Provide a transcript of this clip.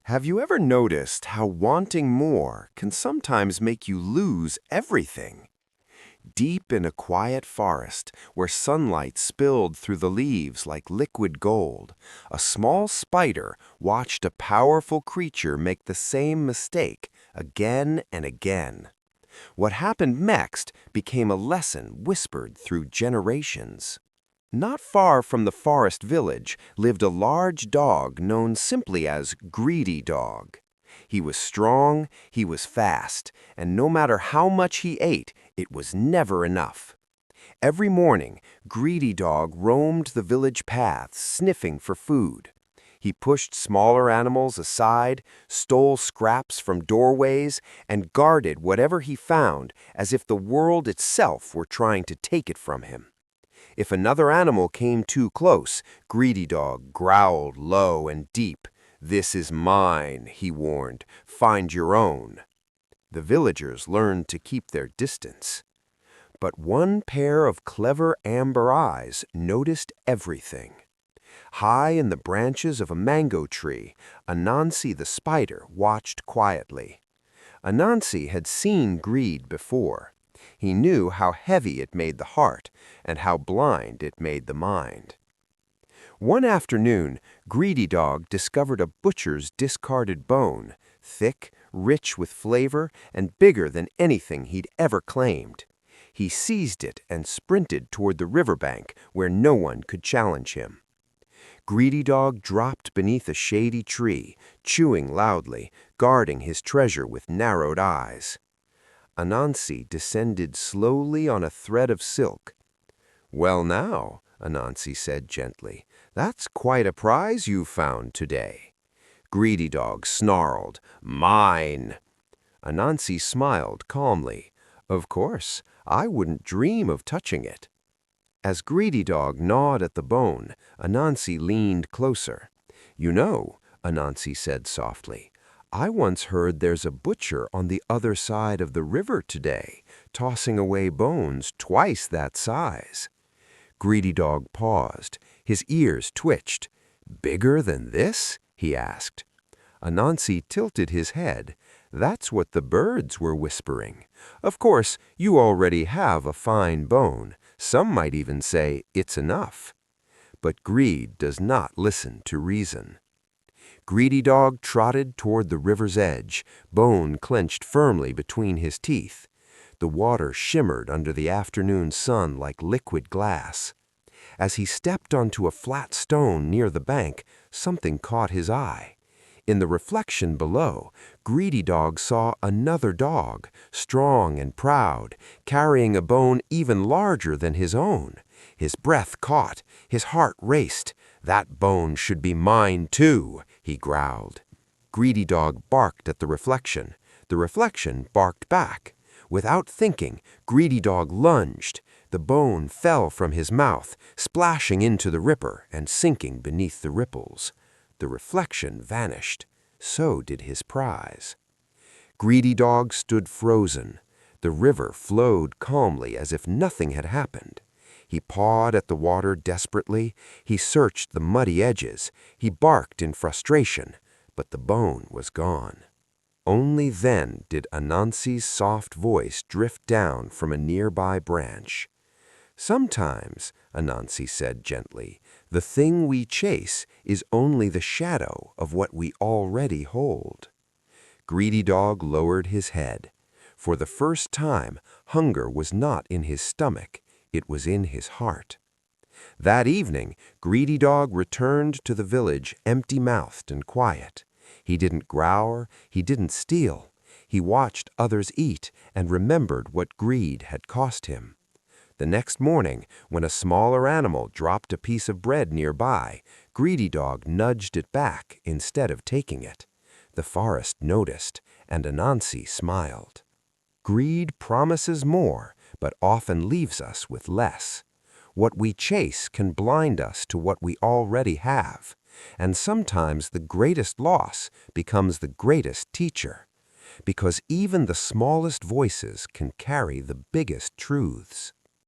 Have you ever noticed how wanting more can sometimes make you lose everything? Deep in a quiet forest, where sunlight spilled through the leaves like liquid gold, a small spider watched a powerful creature make the same mistake again and again. What happened next became a lesson whispered through generations. Not far from the forest village lived a large dog known simply as Greedy Dog. He was strong, he was fast, and no matter how much he ate, it was never enough. Every morning, Greedy Dog roamed the village paths, sniffing for food. He pushed smaller animals aside, stole scraps from doorways, and guarded whatever he found as if the world itself were trying to take it from him. If another animal came too close, Greedy Dog growled low and deep. "This is mine," he warned. "Find your own." The villagers learned to keep their distance. But one pair of clever amber eyes noticed everything. High in the branches of a mango tree, Anansi the Spider watched quietly. Anansi had seen greed before. He knew how heavy it made the heart and how blind it made the mind. One afternoon, Greedy Dog discovered a butcher's discarded bone, thick, rich with flavor, and bigger than anything he'd ever claimed. He seized it and sprinted toward the riverbank where no one could challenge him. Greedy Dog dropped beneath a shady tree, chewing loudly, guarding his treasure with narrowed eyes. Anansi descended slowly on a thread of silk. "Well now," Anansi said gently, "that's quite a prize you've found today." Greedy Dog snarled, "Mine!" Anansi smiled calmly. "Of course, I wouldn't dream of touching it." As Greedy Dog gnawed at the bone, Anansi leaned closer. "You know," Anansi said softly, "I once heard there's a butcher on the other side of the river today, tossing away bones twice that size." Greedy Dog paused. His ears twitched. "Bigger than this?" he asked. Anansi tilted his head. "That's what the birds were whispering. Of course, you already have a fine bone. Some might even say it's enough." But greed does not listen to reason. Greedy Dog trotted toward the river's edge, bone clenched firmly between his teeth. The water shimmered under the afternoon sun like liquid glass. As he stepped onto a flat stone near the bank, something caught his eye. In the reflection below, Greedy Dog saw another dog, strong and proud, carrying a bone even larger than his own. His breath caught, his heart raced. "That bone should be mine too," he growled. Greedy Dog barked at the reflection. The reflection barked back. Without thinking, Greedy Dog lunged. The bone fell from his mouth, splashing into the river and sinking beneath the ripples. The reflection vanished. So did his prize. Greedy Dog stood frozen. The river flowed calmly as if nothing had happened. He pawed at the water desperately. He searched the muddy edges. He barked in frustration, but the bone was gone. Only then did Anansi's soft voice drift down from a nearby branch. "Sometimes," Anansi said gently, "the thing we chase is only the shadow of what we already hold." Greedy Dog lowered his head. For the first time, hunger was not in his stomach, it was in his heart. That evening, Greedy Dog returned to the village empty-mouthed and quiet. He didn't growl, he didn't steal. He watched others eat and remembered what greed had cost him. The next morning, when a smaller animal dropped a piece of bread nearby, Greedy Dog nudged it back instead of taking it. The forest noticed, and Anansi smiled. Greed promises more, but often leaves us with less. What we chase can blind us to what we already have, and sometimes the greatest loss becomes the greatest teacher, because even the smallest voices can carry the biggest truths.